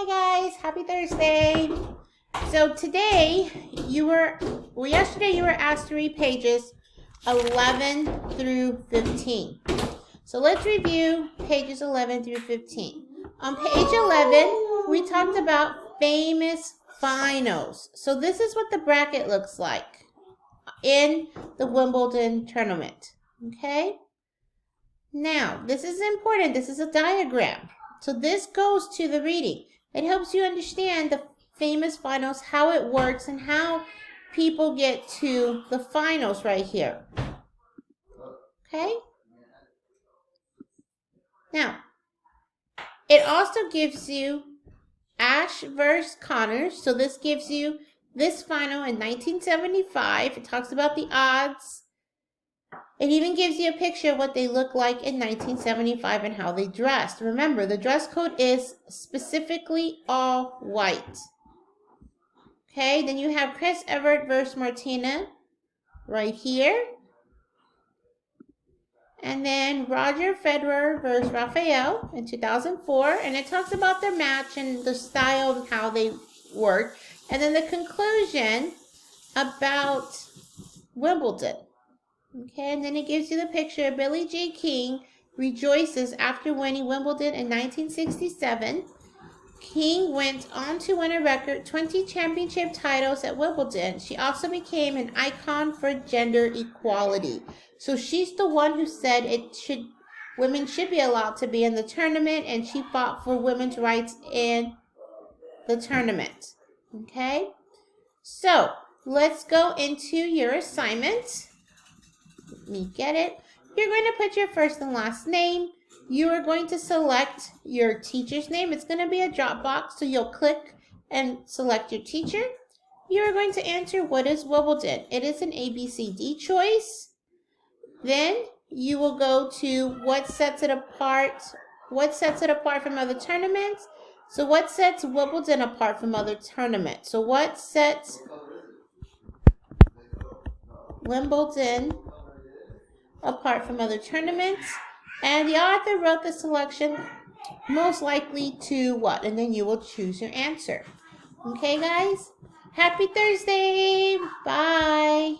guys, happy Thursday. So today yesterday you were asked to read pages 11 through 15. So let's review pages 11 through 15. On page 11, we talked about famous finals. So this is what the bracket looks like in the Wimbledon tournament. Okay? Now, this is important. This is a diagram. So this goes to the reading. It helps you understand the famous finals, how it works, and how people get to the finals right here. Okay? Now, it also gives you Ashe versus Connors. So this gives you this final in 1975. It talks about the odds. It even gives you a picture of what they look like in 1975 and how they dressed. Remember, the dress code is specifically all white. Okay, then you have Chris Evert versus Martina right here. And then Roger Federer versus Rafael in 2004. And it talks about their match and the style and how they work. And then the conclusion about Wimbledon. Okay, and then it gives you the picture of Billie Jean King rejoices after winning Wimbledon in 1967. King went on to win a record 20 championship titles at Wimbledon. She also became an icon for gender equality. So she's the one who said women should be allowed to be in the tournament, and she fought for women's rights in the tournament. Okay? So, let's go into your assignment. Let me get it. You're going to put your first and last name. You are going to select your teacher's name. It's going to be a drop box, so you'll click and select your teacher. You are going to answer, what is Wimbledon? It is an ABCD choice. Then you will go to what sets it apart from other tournaments. So what sets Wimbledon apart from other tournaments? So what sets Wimbledon apart from other tournaments? And the author wrote the selection most likely to what? And then you will choose your answer. Okay, guys? Happy Thursday. Bye.